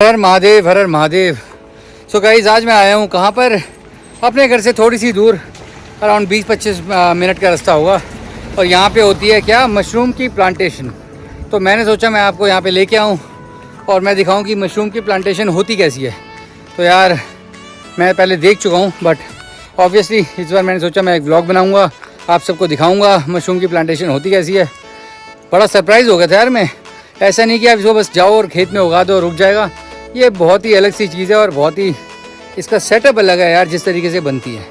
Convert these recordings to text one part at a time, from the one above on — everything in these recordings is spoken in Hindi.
हर महादेव, हर हर महादेव। सो गाइस, आज मैं आया हूँ कहाँ पर, अपने घर से थोड़ी सी दूर, अराउंड 20-25 मिनट का रास्ता होगा। और यहाँ पे होती है क्या, मशरूम की प्लांटेशन। तो मैंने सोचा मैं आपको यहाँ पे लेके आऊँ और मैं दिखाऊँ कि मशरूम की प्लांटेशन होती कैसी है। तो यार मैं पहले देख चुका हूँ, बट ऑब्वियसली इस बार मैंने सोचा मैं एक व्लॉग बनाऊँगा, आप सबको दिखाऊँगा मशरूम की प्लांटेशन होती कैसी है। बड़ा सरप्राइज़ हो गया था यार मैं। ऐसा नहीं कि आप इसको बस जाओ और खेत में उगा दो और रुक जाएगा। ये बहुत ही अलग सी चीज़ है और बहुत ही इसका सेटअप अलग है यार, जिस तरीके से बनती है।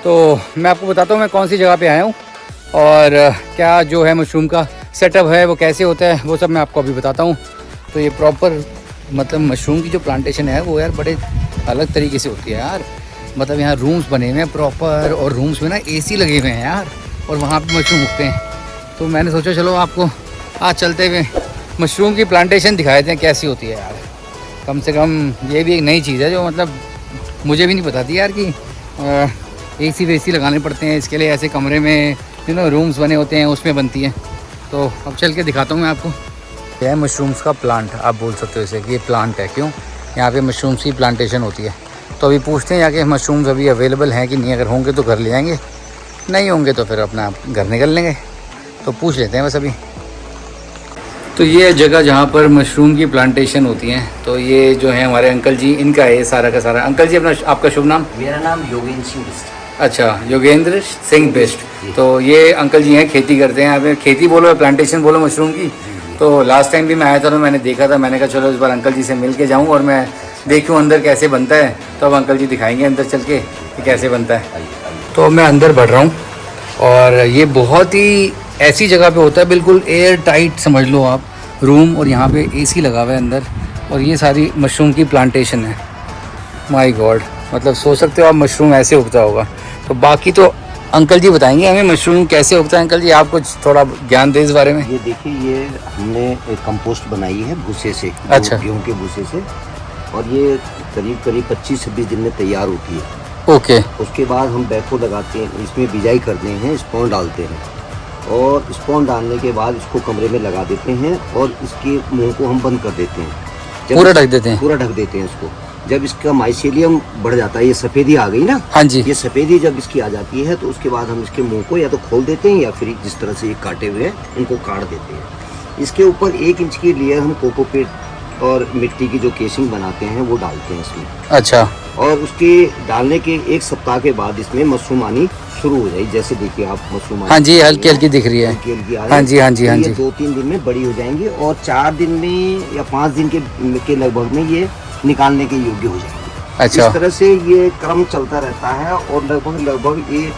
तो मैं आपको बताता हूँ मैं कौन सी जगह पे आया हूँ और क्या जो है मशरूम का सेटअप है वो कैसे होता है, वो सब मैं आपको अभी बताता हूँ। तो ये प्रॉपर मतलब मशरूम की जो प्लांटेशन है वो यार बड़े अलग तरीके से होती है यार। मतलब यहाँ रूम्स बने हुए हैं प्रॉपर, और रूम्स में ना AC लगे हुए हैं यार, और वहाँ पर मशरूम उगते हैं। तो मैंने सोचा चलो आपको आज चलते हुए मशरूम की प्लांटेशन दिखा देते हैं कैसी होती है यार। कम से कम ये भी एक नई चीज़ है जो मतलब मुझे भी नहीं पता थी यार कि AC वेसी लगाने पड़ते हैं इसके लिए। ऐसे कमरे में रूम्स बने होते हैं उसमें बनती है। तो अब चल के दिखाता हूँ मैं आपको। यह है मशरूम्स का प्लांट, आप बोल सकते हो इसे कि ये प्लांट है। क्यों यहाँ पे मशरूम्स की प्लांटेशन होती है। तो अभी पूछते हैं जाके मशरूम्स अभी अवेलेबल हैं कि नहीं। अगर होंगे तो घर ले आएंगे, नहीं होंगे तो फिर अपना घर निकल लेंगे। तो पूछ लेते हैं बस अभी। तो ये है जगह जहाँ पर मशरूम की प्लांटेशन होती है। तो ये जो है हमारे अंकल जी, इनका है सारा का सारा। अंकल जी अपना आपका शुभ नाम? मेरा नाम योगेंद्र सिंह बिष्ट। अच्छा, योगेंद्र सिंह बिष्ट। तो ये अंकल जी हैं, खेती करते हैं। आप खेती बोलो प्लांटेशन बोलो मशरूम की। तो लास्ट टाइम भी मैं आया था तो मैंने देखा था, मैंने कहा चलो इस बार अंकल जी से मिल के जाऊँ और मैं देखूँ अंदर कैसे बनता है। तो अब अंकल जी दिखाएंगे अंदर चल के कि कैसे बनता है। तो मैं अंदर बढ़ रहा हूँ और ये बहुत ही ऐसी जगह पे होता है, बिल्कुल एयर टाइट समझ लो आप रूम, और यहाँ पे AC लगा हुआ है अंदर, और ये सारी मशरूम की प्लांटेशन है। माय गॉड, मतलब सोच सकते हो आप मशरूम ऐसे उगता होगा। तो बाकी तो अंकल जी बताएंगे हमें मशरूम कैसे उगता है। अंकल जी आप कुछ थोड़ा ज्ञान दें इस बारे में। ये देखिए, ये हमने एक कंपोस्ट बनाई है भूसे से। अच्छा। गेहूं के भूसे से, और ये करीब 25-26 दिन में तैयार होती है। ओके। उसके बाद हम बैकहो लगाते हैं, इसमें बिजाई करते हैं, स्पॉन डालते हैं, और स्पॉन डालने के बाद इसको कमरे में लगा देते हैं और इसके मुंह को हम बंद कर देते हैं। पूरा ढक देते हैं? पूरा ढक देते हैं इसको। जब इसका माइसेलियम बढ़ जाता है, ये सफ़ेदी आ गई ना। हाँ जी। ये सफ़ेदी जब इसकी आ जाती है तो उसके बाद हम इसके मुंह को या तो खोल देते हैं या फिर जिस तरह से ये काटे हुए हैं इनको काट देते हैं। इसके ऊपर 1 इंच की लेयर हम कोकोपीट और मिट्टी की जो केसिंग बनाते हैं वो डालते हैं इसमें। अच्छा। और उसके डालने के 1 सप्ताह के बाद इसमें मशरूम आनी शुरू हो जाएगी। जैसे देखिए आप मशरूम, हाँ जी, हल्की हल्की दिख रही है। हल्की हल्की आ रही है। हाँ जी, हाँ जी, हाँ जी। 2-3 दिन में बड़ी हो जाएंगी और 4 दिन में या 5 दिन के लगभग में ये निकालने के योग्य हो जाएंगे। अच्छा। इस तरह से ये क्रम चलता रहता है और लगभग ये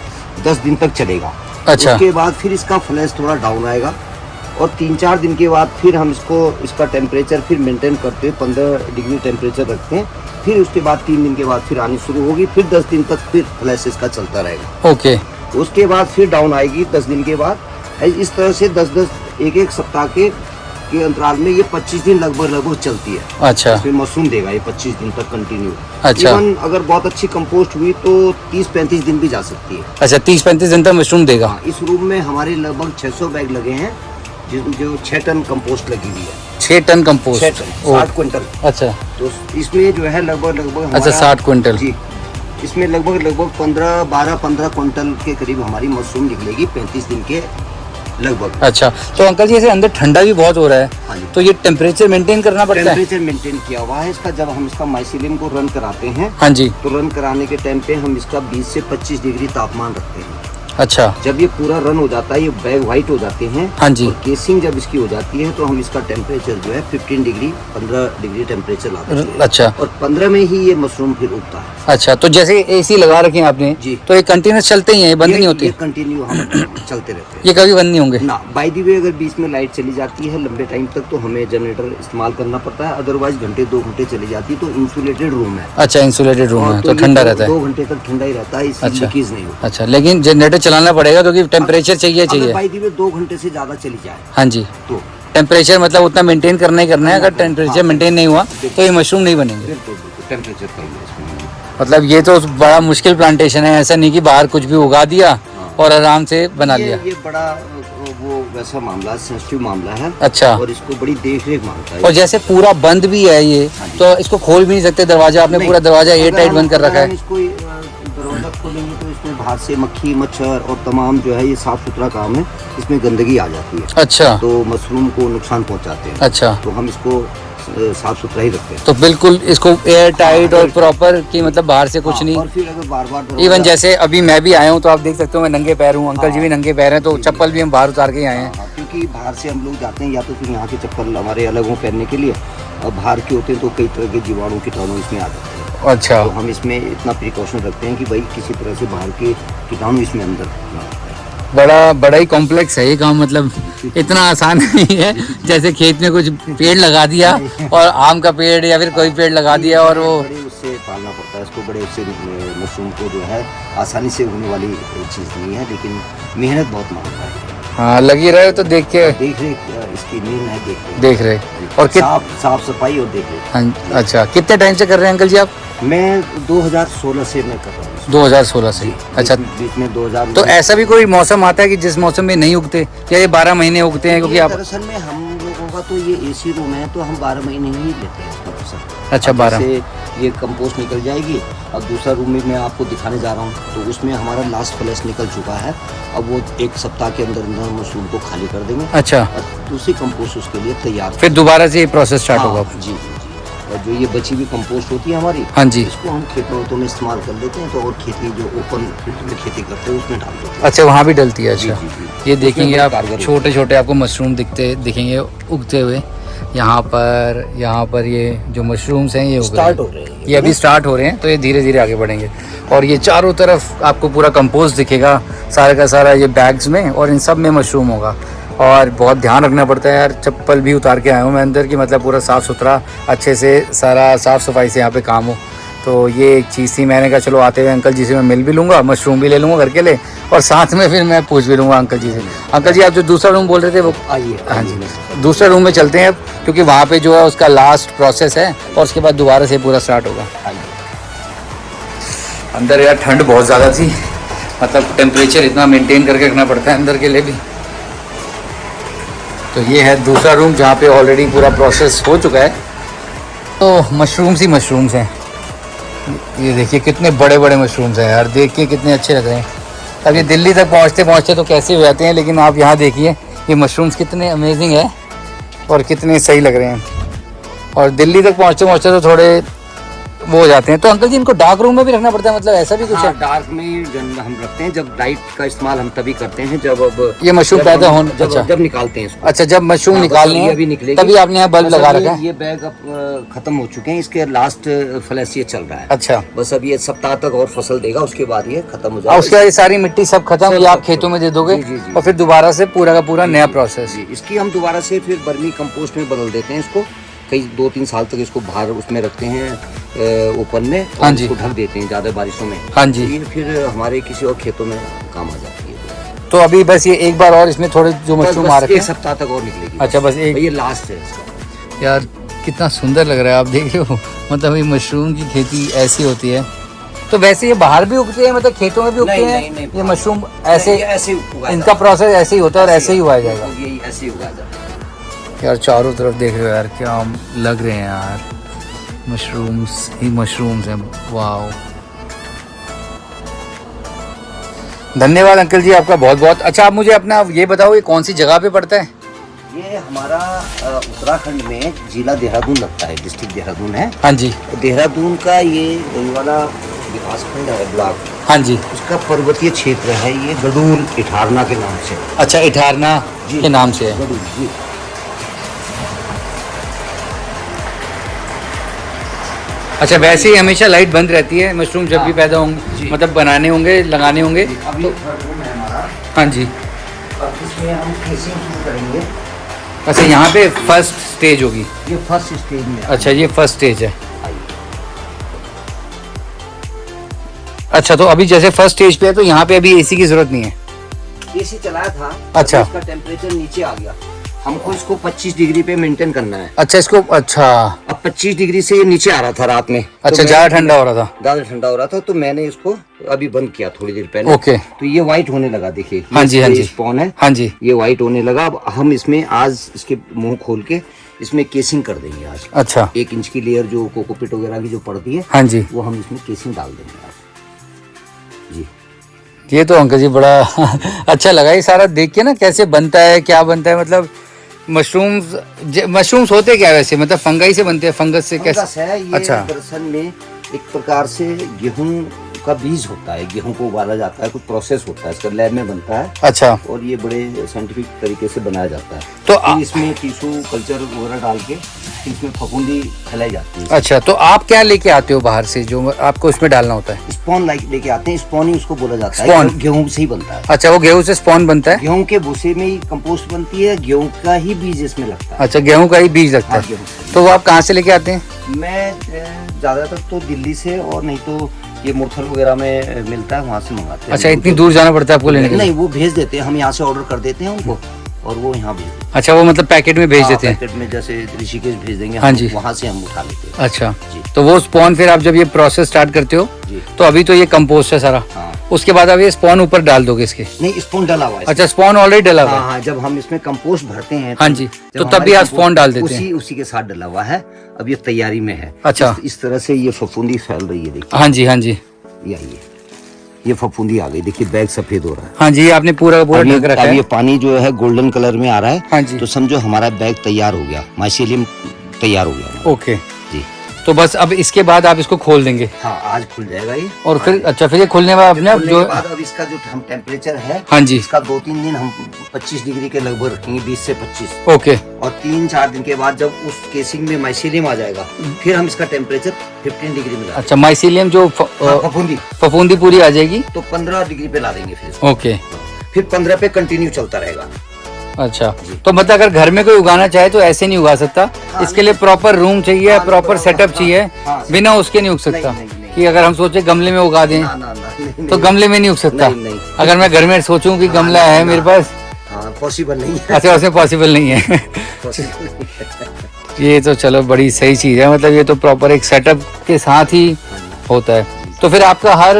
10 दिन तक चलेगा। अच्छा। उसके बाद फिर इसका फ्लैश थोड़ा डाउन आएगा और 3-4 दिन के बाद फिर हम इसका टेम्परेचर फिर मेंटेन करते हुए 15 डिग्री टेम्परेचर रखते हैं। फिर उसके बाद 3 दिन के बाद फिर आनी शुरू होगी। फिर 10 दिन तक फिर फ्लैश इसका चलता रहेगा। ओके। उसके बाद फिर डाउन आएगी 10 दिन के बाद। इस तरह से 10-10 एक सप्ताह के अंतराल में ये 25 दिन लगभग चलती है। अच्छा। फिर मशरूम देगा ये 25 दिन तक कंटिन्यू। अच्छा। इवन अगर बहुत अच्छी कंपोस्ट हुई तो 30-35 दिन भी जा सकती है। अच्छा, 30-35 दिन तक मशरूम देगा। इस रूम में हमारे लगभग 600 बैग लगे हैं, जो 6 टन कंपोस्ट लगी हुई है। 6 टन कंपोस्ट? 6 ton, 60 quintal. अच्छा। तो इसमें जो है लगभग अच्छा, 60 क्विंटल जी। इसमें लगभग 12-15 क्विंटल के करीब हमारी मशरूम निकलेगी 35 दिन के लगभग। अच्छा। तो अंकल जी ऐसे अंदर ठंडा भी बहुत हो रहा है। हाँ जी। तो ये टेम्परेचर मेंटेन करना पड़ता है? टेम्परेचर मेंटेन किया हुआ है इसका। जब हम इसका माइसेलियम को रन कराते हैं, हाँ जी, तो रन कराने के टाइम पे हम इसका 20 से 25 डिग्री तापमान रखते हैं। अच्छा। जब ये पूरा रन हो जाता है, ये बैग व्हाइट हो जाते हैं। हाँ जी। और केसिंग जब इसकी हो जाती है तो हम इसका टेम्परेचर जो है 15 डिग्री टेम्परेचर लाते हैं। अच्छा। और 15 में ही ये मशरूम फिर उगता है। अच्छा, तो जैसे AC लगा रखे हैं आपने जी, तो ये कंटिन्यूस चलते ही हैं, बंद नहीं होते? ये कंटिन्यू हम चलते रहते हैं। ये कभी बंद नहीं होंगे ना। बाय द वे, अगर बीच में लाइट चली जाती है लंबे टाइम तक तो हमें जनरेटर इस्तेमाल करना पड़ता है। अदरवाइज घंटे 2 घंटे चली जाती है तो इंसुलेटेड रूम है। अच्छा, इंसुलेटेड रूम है तो ठंडा रहता है। 2 घंटे तक ठंडा ही रहता है, इससे लीकेज नहीं होता। अच्छा, लेकिन जनरेटर चलाना पड़ेगा क्योंकि टेम्परेचर चाहिए। बाय द वे 2 घंटे से ज्यादा चली जाए, हाँ जी, तो टेम्परेचर मतलब उतना मेंटेन करना ही करना है। अगर टेम्परेचर मेंटेन नहीं हुआ तो ये मशरूम नहीं बनेंगे। टेम्परेचर करेंगे इसमें। मतलब ये तो बड़ा मुश्किल प्लांटेशन है। ऐसा नहीं कि बाहर कुछ भी उगा दिया और आराम से बना लिया। ये बड़ा वो वैसा मामला, सेंसिटिव मामला है। अच्छा। और इसको बड़ी देख रेख मांगता है। और जैसे पूरा बंद भी है ये, तो इसको खोल भी नहीं सकते दरवाजा, आपने पूरा दरवाजा एयर टाइट बंद कर रखा है। इसको दरवाजा खोलेंगे तो इसमें बाहर से मक्खी मच्छर और तमाम जो है ये साफ सुथरा काम है, इसमें गंदगी आ जाती है। अच्छा। तो मशरूम को नुकसान पहुंचाते हैं। अच्छा। तो हम इसको साफ सुथरा ही रखते हैं। तो बिल्कुल इसको एयर टाइट और प्रॉपर कि मतलब बाहर से कुछ नहीं। और फिर अगर बार बार इवन जैसे अभी मैं भी आया हूँ तो आप देख सकते हो मैं नंगे पैर हूँ, अंकल जी भी नंगे पैर हैं, तो चप्पल भी हम बाहर उतार के ही आए हैं। क्योंकि बाहर से हम लोग जाते हैं या तो फिर यहाँ के चप्पल हमारे अलग हों पहनने के लिए, और बाहर के होते हैं तो कई तरह के जीवाणु कीटाणु इसमें आ जाते हैं। अच्छा। तो हम इसमें इतना प्रिकॉशन रखते हैं कि भाई किसी तरह से बाहर के कीटाणु इसमें अंदर ना आए। बड़ा ही कॉम्प्लेक्स है ये काम, मतलब इतना आसान नहीं है जैसे खेत में कुछ पेड़ लगा दिया और आम का पेड़ या फिर कोई पेड़ लगा दिया और वो बड़े उससे पालना पड़ता है इसको, बड़े उससे मशरूम को जो है आसानी से होने वाली चीज़ नहीं है, लेकिन मेहनत बहुत मांगता है। हाँ लगी रहे तो देख के देख रहे इसकी नींद है, देख रहे और साफ सफाई और देख रहे। हाँ। अच्छा, कितने टाइम से कर रहे हैं अंकल जी आप? मैं 2016 से मैं कर रहा हूँ। 2016 से। अच्छा। बीच में 2000। तो ऐसा भी कोई मौसम आता है कि जिस मौसम में नहीं उगते, या ये 12 महीने उगते हैं? क्योंकि आप दरअसल में हम लोगों का तो ये एसी रूम है, तो हम 12 महीने ही लेते हैं इसका अवसर। अच्छा, 12 से ये कंपोस्ट निकल जाएगी। अब दूसरा रूम में मैं आपको दिखाने जा रहा हूँ, तो उसमें हमारा लास्ट फ्लैश निकल चुका है। अब वो 1 सप्ताह के अंदर अंदर मशरूम को खाली कर देंगे। अच्छा। और दूसरी कंपोस्ट उसके लिए तैयार, फिर दोबारा से ये प्रोसेस स्टार्ट होगा। जी। और जो ये बची हुई कंपोस्ट होती है हमारी, हाँ जी, इसको हम खेतों में इस्तेमाल कर लेते हैं। तो और खेती जो ओपन फील्ड में खेती करते हैं उसमें डाल देते हैं। अच्छा, वहाँ भी डलती है। अच्छा। जी। ये देखेंगे आप छोटे छोटे आपको मशरूम दिखेंगे उगते हुए। यहाँ पर ये जो मशरूम्स हैं ये स्टार्ट हो रहे हैं, ये अभी स्टार्ट हो रहे हैं, तो ये धीरे धीरे आगे बढ़ेंगे। और ये चारों तरफ आपको पूरा कंपोस्ट दिखेगा सारा का सारा ये बैग्स में, और इन सब में मशरूम होगा। और बहुत ध्यान रखना पड़ता है यार, चप्पल भी उतार के आया हूँ मैं अंदर की, मतलब पूरा साफ़ सुथरा अच्छे से सारा साफ़ सफाई से यहाँ पे काम हो। तो ये एक चीज़ थी, मैंने कहा चलो आते हुए अंकल जी से मैं मिल भी लूँगा, मशरूम भी ले लूँगा घर के लिए, और साथ में फिर मैं पूछ भी लूँगा अंकल जी से। अंकल जी आप जो दूसरा रूम बोल रहे थे वो आइए। हाँ जी, दूसरे रूम में चलते हैं अब, क्योंकि वहाँ पे जो है उसका लास्ट प्रोसेस है और उसके बाद दोबारा से पूरा स्टार्ट होगा। अंदर यार ठंड बहुत ज़्यादा थी, मतलब टेम्परेचर इतना मेंटेन करके रखना पड़ता है अंदर के लिए भी। तो ये है दूसरा रूम जहाँ पे ऑलरेडी पूरा प्रोसेस हो चुका है। तो मशरूम्स ही मशरूम्स हैं, ये देखिए कितने बड़े बड़े मशरूम्स हैं यार, देख के कितने अच्छे लग रहे हैं। अब ये दिल्ली तक पहुँचते पहुँचते तो कैसे हो जाते हैं, लेकिन आप यहाँ देखिए ये मशरूम्स कितने अमेजिंग है और कितने सही लग रहे हैं। और दिल्ली तक पहुँचते पहुँचते तो थोड़े वो हो जाते हैं। तो अंकल जी इनको डार्क रूम में भी रखना पड़ता है, मतलब ऐसा भी कुछ है? डार्क में हम रखते हैं, जब लाइट का इस्तेमाल हम तभी करते हैं जब अब ये मशरूम पैदा होने, अच्छा जब निकालते हैं इसको। अच्छा, जब मशरूम निकालने हैं अभी निकलेगी, तभी आपने यहाँ बल्ब लगा रखा है। ये बैग अब खत्म हो चुके हैं, इसके लास्ट फ्लैश ये चल रहा है। अच्छा, बस अब ये सप्ताह तक और फसल देगा, उसके बाद ये खत्म हो जाएगा। और उसके बाद ये सारी मिट्टी सब खत्म, ये आप खेतों में दे दोगे और फिर दोबारा से पूरा का पूरा नया प्रोसेस। इसकी हम दोबारा से फिर वर्मी कंपोस्ट में बदल देते हैं इसको। कई 2-3 साल तक इसको बाहर उसमें रखते हैं ओपन में, हाँ और जी, इसको ढक देते हैं ज़्यादा बारिशों में। हाँ जी, ये फिर हमारे किसी और खेतों में काम आ जाती है। तो अभी बस ये एक बार और इसमें थोड़े जो मशरूम आ रखे हैं, 1 सप्ताह तक और निकलेगी। अच्छा, बस एक, ये लास्ट है इसका। यार कितना सुंदर लग रहा है, आप देख रहे हो, मतलब ये मशरूम की खेती ऐसी होती है। तो वैसे ये बाहर भी उगते हैं, मतलब खेतों में भी उगते हैं ये मशरूम? ऐसे इनका प्रोसेस ऐसे ही होता है और ऐसे ही उगाया जाएगा? यही ऐसे ही उगाया जाता है यार। चारों तरफ देख रहे हो यार, क्या लग रहे हैं यार, मशरूम्स ही मशरूम्स हैं। वाह, धन्यवाद अंकल जी आपका बहुत बहुत। अच्छा, आप मुझे अपना ये बताओ, ये कौन सी जगह पे पड़ता है? ये हमारा उत्तराखंड में जिला देहरादून लगता है, डिस्ट्रिक्ट देहरादून है। हाँ जी, देहरादून का ये वाला विकास खंड है, ब्लॉक। हाँ जी, उसका पर्वतीय क्षेत्र है, ये गडूल इठारना के नाम से। अच्छा, इठारना के नाम से है। गडूल जी। अच्छा, वैसे ही हमेशा लाइट बंद रहती है मशरूम जब भी पैदा होंगे, मतलब बनाने होंगे, लगाने होंगे? अभी तो रूम है हमारा। हाँ जी। अब इसमें हम केसिंग शुरू करेंगे। अच्छा, यहाँ पे फर्स्ट स्टेज होगी? ये फर्स्ट स्टेज में। अच्छा, ये फर्स्ट स्टेज है। अच्छा, तो अभी जैसे फर्स्ट स्टेज पे है तो यहाँ पे अभी एसी की जरूरत नहीं है? एसी चलाया था। अच्छा, इसका टेम्परेचर नीचे आ गया। हमको इसको 25 डिग्री पे मेंटेन करना है। अच्छा इसको, अच्छा अब 25 डिग्री से ये नीचे आ रहा था रात में। अच्छा, तो ज्यादा ठंडा हो रहा था। ज्यादा ठंडा हो रहा था तो मैंने इसको अभी बंद किया थोड़ी देर पहले। ओके। तो ये व्हाइट होने लगा, देखिए। हाँ जी, हाँ जी। स्पॉन है। हाँ जी। ये व्हाइट होने लगा। अब हम इसमें आज इसके मुंह खोल के इसमें केसिंग कर देंगे आज। अच्छा। 1 इंच की लेयर जो कोकोपीट वगैरह की जो पड़ती है, हाँ जी, वो हम इसमें केसिंग डाल देंगे आज जी। ये तो अंकल जी बड़ा अच्छा लगा ये सारा देख के ना, कैसे बनता है, क्या बनता है, मतलब मशरूम्स होते क्या वैसे, मतलब फंगाई से बनते हैं, फंगस से कैसे? फंगस है ये। अच्छा। दरअसल में एक प्रकार से गेहूं का बीज होता है, गेहूं को उबाला जाता है, कुछ प्रोसेस होता है, इसका लैब में बनता है। अच्छा। और ये बड़े साइंटिफिक तरीके से बनाया जाता है। तो फिर इसमें टिश्यू कल्चर वगैरह डाल के इसमें फफूंदी फैलाई जाती है। अच्छा, तो आप क्या लेके आते हो बाहर से जो आपको इसमें डालना होता है? स्पॉन लेके आते हैं। स्पॉन ही उसको बोला जाता है। स्पॉन गेहूं से ही बनता है। अच्छा, वो गेहूं से स्पॉन बनता है? गेहूं के भूसे में ही कंपोस्ट बनती है, गेहूं का ही बीज इसमें लगता है। अच्छा, गेहूं का ही बीज लगता हाँ, है। गेहूं से। तो वो आप कहाँ से लेके आते हैं? मैं ज्यादातर तो दिल्ली से, और नहीं तो ये मुरथल वगैरह में मिलता है, वहाँ से मंगाते हैं। अच्छा, इतनी दूर जाना पड़ता है आपको लेने के लिए? नहीं, वो भेज देते हैं, हम यहाँ से ऑर्डर कर देते हैं उनको और वो यहाँ भेज देते हैं। अच्छा, वो मतलब पैकेट में भेज देते हैं? पैकेट में, जैसे ऋषिकेश भेज देंगे। हाँ जी। वहाँ से हम उठा लेते हैं। अच्छा जी। तो वो स्पॉन फिर आप जब ये प्रोसेस स्टार्ट करते हो जी। तो अभी तो ये कंपोस्ट है सारा। हाँ। उसके बाद आप ये स्पॉन ऊपर डाल दोगे इसके? नहीं, स्पॉन डला हुआ है। अच्छा, स्पॉन ऑलरेडी डला हुआ है। हाँ हाँ, जब हम इसमें कंपोस्ट भरते हैं हाँ जी, तो जब तब भी आप हमारी स्पॉन डाल देते हैं? उसी के साथ डला हुआ है। अब ये तैयारी में है। अच्छा। इस तरह से ये फफूंदी फैल रही है, देखिए। हाँ जी, हाँ जी। ये फफूंदी आ गई, देखिए बैग सफेद हो रहा है। हाँ जी, आपने पूरा पूरा ढक रखा अब है। ये पानी जो है गोल्डन कलर में आ रहा है। हाँ जी। तो समझो हमारा बैग तैयार हो गया, माइसीलियम तैयार हो गया। ओके जी। तो बस अब इसके बाद आप इसको खोल देंगे? हाँ, आज खुल जाएगा ये। और फिर अच्छा, फिर ये खुलने के बाद अपने आप जो अब इसका जो हम टेम्परेचर है, हाँ जी, इसका 2-3 दिन हम 25 डिग्री के लगभग रखेंगे, 20 से 25। ओके। और 3-4 दिन के बाद जब उस केसिंग में माइसीलियम आ जाएगा, फिर हम इसका टेम्परेचर 15 डिग्री में ला अच्छा, माइसीलियम जो फफूंदी पूरी आ जाएगी तो 15 डिग्री पे ला देंगे फिर। ओके। फिर 15 पे कंटिन्यू चलता रहेगा। अच्छा, तो मतलब अगर घर में कोई उगाना चाहे तो ऐसे नहीं उगा सकता? हाँ, इसके लिए प्रॉपर रूम चाहिए, हाँ, प्रॉपर सेटअप चाहिए, हाँ, बिना उसके नहीं उग सकता? नहीं। कि अगर हम सोचे गमले में उगा दें तो गमले में नहीं उग सकता? नहीं। अगर मैं घर में सोचूं कि गमला है मेरे पास, पॉसिबल नहीं है। अच्छा, उसमें पॉसिबल नहीं है। ये तो चलो बड़ी सही चीज है, मतलब ये तो प्रॉपर एक सेटअप के साथ ही होता है। तो फिर आपका हर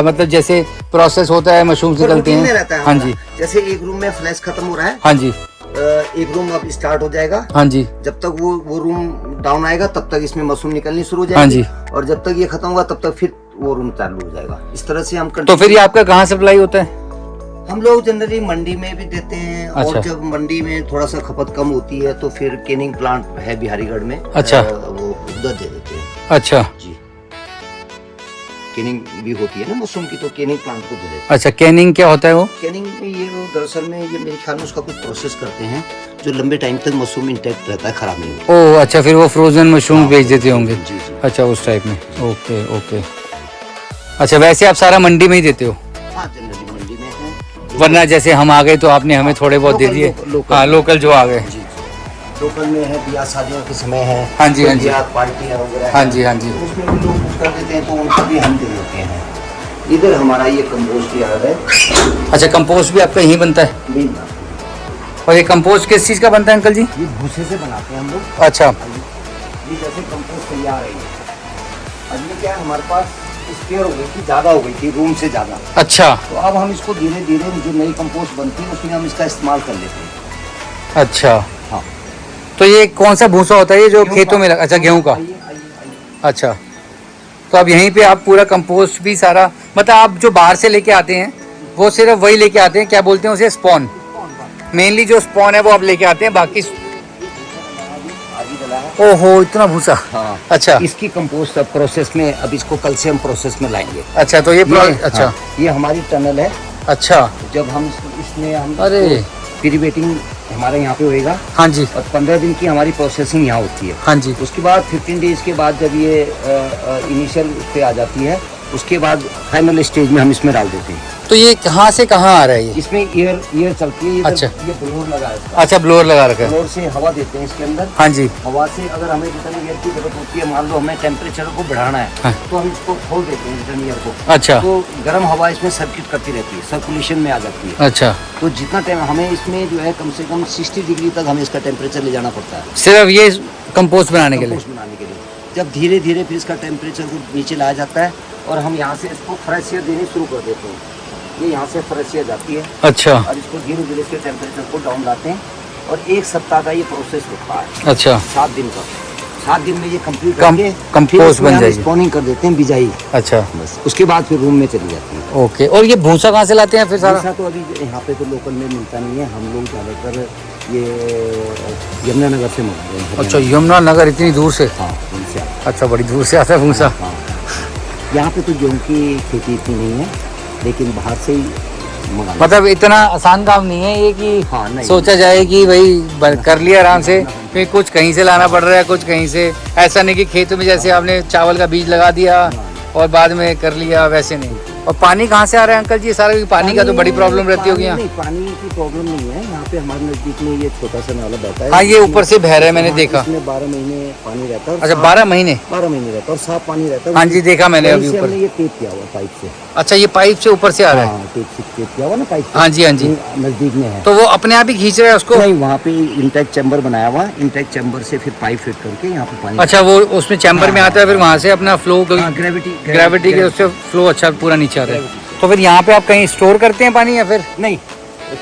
मतलब जैसे प्रोसेस होता है, मशरूम निकलते हैं। हाँ जी। जैसे एक रूम में फ्लैश खत्म हो रहा है। हाँ जी। एक रूम अब स्टार्ट हो जाएगा। हाँ जी। जब तक वो रूम डाउन आएगा तब तक इसमें मशरूम निकलनी शुरू हो जाएगी। हाँ जी। और जब तक ये खत्म होगा तब तक फिर वो रूम चालू हो जाएगा। इस तरह से हम तो फिर ये आपका कहाँ सप्लाई होता है? हम लोग जनरली मंडी में भी देते हैं। अच्छा। और जब मंडी में थोड़ा सा खपत कम होती है तो फिर केनिंग प्लांट है बिहारीगढ़ में। अच्छा। वो उधर दे देते हैं। अच्छा जी। केनिंग भी होती है ना मशरूम की, तो केनिंग प्लांट को दे देते हैं। अच्छा, कैनिंग क्या होता है वो? कैनिंग में ये वो दरअसल में ये मेरे ख्याल में उसका कुछ प्रोसेस करते हैं जो लंबे टाइम तक मशरूम इंटैक्ट रहता है, खराब नहीं होता। ओह अच्छा, फिर वो फ्रोजन मशरूम बेच देते होंगे? जी जी। अच्छा, उस टाइप में। Okay okay. अच्छा, वैसे आप सारा मंडी में ही देते हो? हाँ, जनरली मंडी में है। वरना जैसे हम आ गए तो आपने हमें थोड़े बहुत दे दिए? हाँ, लोकल जो आ गए। लोकल में है, ब्याह शादियों के समय है। हाँ जी, हाँ जी। पार्टियाँ वगैरह। हाँ जी, हाँ जी। उसमें भी लोग कुछ कर देते हैं तो उनको भी हम दे देते हैं। इधर हमारा ये कंपोस्ट यार्ड है। अच्छा, कंपोस्ट भी आपका यहीं बनता है? नहीं, और ये कंपोस्ट किस चीज़ का बनता है अंकल जी? ये भूसे से बनाते हैं हम लोग। अच्छा। ये जैसे कंपोस्ट तैयार है। अब ये क्या है, हमारे पास स्पेयर हो गई थी, ज़्यादा हो गई थी, रूम से ज़्यादा। अच्छा। तो अब हम इसको धीरे धीरे जो नई कंपोस्ट बनती है उसमें हम इसका इस्तेमाल कर लेते हैं। अच्छा। हाँ। तो ये कौन सा भूसा होता है ये जो खेतों में लगा? अच्छा, गेहूं का। अच्छा, तो अब यहीं पे आप पूरा कंपोस्ट भी सारा, मतलब आप जो बाहर से लेके आते हैं वो सिर्फ वही लेके आते हैं, क्या बोलते हैं उसे, स्पॉन? मेनली जो स्पॉन है वो आप लेके आते हैं, बाकी ओहो इतना भूसा। हाँ। अच्छा, इसकी कंपोस्ट अब प्रोसेस में, अब इसको कल से हम प्रोसेस में लाएंगे। अच्छा, तो ये अच्छा। हाँ, ये हमारी टनल है। अच्छा। जब हम इसमें हम अरे प्री वेटिंग हमारे यहाँ पे होएगा। हाँ जी। और 15 दिन की हमारी प्रोसेसिंग यहाँ होती है। हाँ जी। उसके बाद 15 डेज के बाद जब ये इनिशियल पे आ जाती है उसके बाद फाइनल स्टेज में हम इसमें डाल देते हैं। तो ये कहाँ से कहाँ आ रहा है ये? इसमें एयर चलती है। अच्छा। ये ब्लोअर लगा है इसका। अच्छा, ब्लोअर लगा रखा है। ब्लोअर से हवा देते हैं इसके अंदर। हाँ जी। हवा से अगर हमें जितनी एयर की जरूरत होती है, मान लो हमें टेम्परेचर को बढ़ाना है, हाँ। तो हम इसको खोल देते हैं रिटर्न एयर को। अच्छा। तो गर्म हवा इसमें सर्किट करती रहती है, सर्कुलेशन में आ जाती है। अच्छा, तो जितना टाइम हमें इसमें जो है कम से कम 60 डिग्री तक हमें इसका टेम्परेचर ले जाना पड़ता है सिर्फ ये कंपोस्ट बनाने के लिए? कंपोस्ट बनाने के लिए। जब धीरे धीरे फिर इसका टेम्परेचर को नीचे लाया जाता है और हम यहाँ से इसको फ्रेश एयर देनी शुरू कर देते हैं। ये यहाँ से फ्रेश एयर जाती है अच्छा। और इसको धीरे धीरे इसके टेम्परेचर को डाउन लाते हैं और 1 सप्ताह का ये प्रोसेस होता है। अच्छा। 7 दिन का। 7 दिन में ये कंप्लीट करके कंपोस्ट बन जाएगी। स्पॉनिंग कर देते हैं बिजाई। अच्छा, बस उसके बाद फिर रूम में चली जाती है। ओके। और ये भूसा कहाँ से लाते हैं फिर सारा? भूसा तो अभी यहाँ पे तो लोकल में मिलता नहीं है, हम लोग ज़्यादातर ये यमुनानगर से मंगाते हैं। अच्छा, यमुनानगर इतनी दूर से? हाँ, उनसे आता अच्छा, बड़ी दूर से आता है भूसा। है। हाँ। यहाँ पे तो गेहूँ की खेती इतनी नहीं है, लेकिन बाहर से ही मंगाना। मतलब इतना आसान काम नहीं है ये कि हाँ, नहीं। सोचा जाए कि भाई कर लिया आराम से, फिर कुछ कहीं से लाना पड़ रहा है, कुछ कहीं से। ऐसा नहीं कि खेतों में जैसे आपने चावल का बीज लगा दिया और बाद में कर लिया, वैसे नहीं। और पानी कहाँ से आ रहा है अंकल जी सारा? पानी का तो बड़ी प्रॉब्लम रहती होगी यहाँ। नहीं, पानी की प्रॉब्लम नहीं है यहाँ पे। हमारे नज़दीक में ये छोटा सा नाला बहता है। हाँ, ये ऊपर से बह रहा है, मैंने देखा। इसमें 12 महीने पानी रहता है। अच्छा, 12 महीने? 12 महीने रहता है और साफ पानी रहता है। हाँ जी, देखा मैंने अभी वहीं से ऊपर। हमने ये टेप किया हुआ पाइप से। अच्छा, ये पाइप से ऊपर से आ रहा है? हाँ, टेप किया हुआ ना पाइप से। हाँ जी, हाँ जी। नज़दीक में है। तो वो अपने आप ही खींच रहा है उसको? नहीं, वहाँ पे इंटेक चैम्बर बनाया हुआ है। इंटेक चैम्बर से फिर पाइप फिट करके यहाँ पे पानी। अच्छा, वो उसमें चैम्बर में आता है, फिर वहाँ से अपना फ्लो, ग्रेविटी के उससे फ्लो अच्छा पूरा नीचे आता है। तो फिर यहाँ पे आप कहीं स्टोर करते हैं पानी या फिर? नहीं,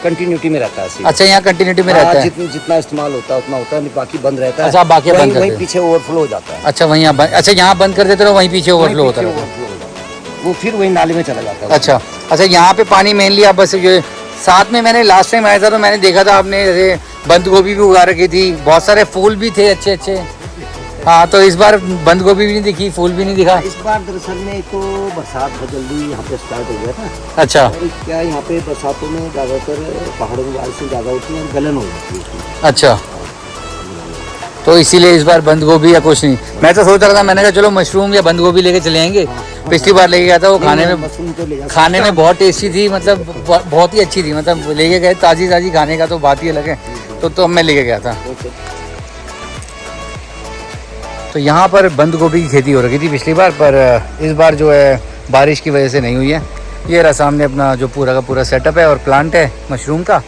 कंटिन्यूटी में रहता है सीधा। अच्छा, यहाँ कंटिन्यूटी में रहता है। जितना इस्तेमाल होता है उतना होता है, बाकी बंद रहता है। अच्छा, बाकी बंद कर वहीं देते। पीछे ओवरफ्लो हो जाता है। अच्छा, वहीं अच्छा, यहाँ बंद कर देते हो, वहीं पीछे ओवरफ्लो होता है। वो फिर वही नाले में चला जाता है। अच्छा अच्छा, यहाँ पे पानी मेनली आप बस ये साथ में, मैंने लास्ट टाइम आया था तो मैंने देखा था आपने जैसे बंद गोभी भी उगा रखी थी, बहुत सारे फूल भी थे अच्छे अच्छे। हाँ, तो इस बार बंद गोभी भी नहीं दिखी, फूल भी नहीं दिखा। इस बार दरअसल में तो बरसात बहुत जल्दी यहाँ पे स्टार्ट हो गया था। अच्छा। और क्या यहाँ पे बरसातों में ज़्यादातर पहाड़ों में बारिश से ज़्यादा होती है और गलन हो जाती है। अच्छा, तो इसीलिए इस बार बंद गोभी या कुछ नहीं। मैं तो सोच रहा था, मैंने कहा चलो मशरूम या बंद गोभी लेके चले आएंगे। पिछली बार लेके गया था, वो खाने में बहुत टेस्टी थी, मतलब बहुत ही अच्छी थी। मतलब लेके गए ताज़ी ताज़ी, खाने का तो बात ही अलग है। तो मैं लेके गया था। तो यहाँ पर बंद गोभी की खेती हो रखी थी पिछली बार, पर इस बार जो है बारिश की वजह से नहीं हुई है। ये रहा सामने अपना जो पूरा का पूरा सेटअप है और प्लांट है मशरूम का।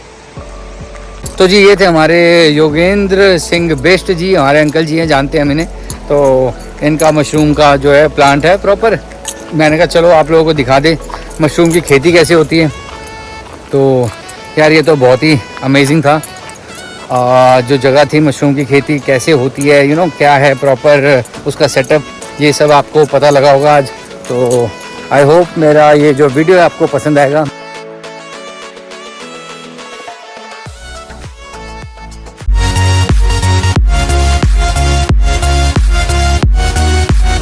तो जी, ये थे हमारे योगेंद्र सिंह बेस्ट जी, हमारे अंकल जी हैं, जानते हैं हम इन्हें। तो इनका मशरूम का जो है प्लांट है प्रॉपर। मैंने कहा चलो आप लोगों को दिखा दें मशरूम की खेती कैसे होती है। तो यार ये तो बहुत ही अमेजिंग था। जो जगह थी मशरूम की खेती कैसे होती है, क्या है प्रॉपर उसका सेटअप, ये सब आपको पता लगा होगा आज। तो आई होप मेरा ये जो वीडियो है आपको पसंद आएगा।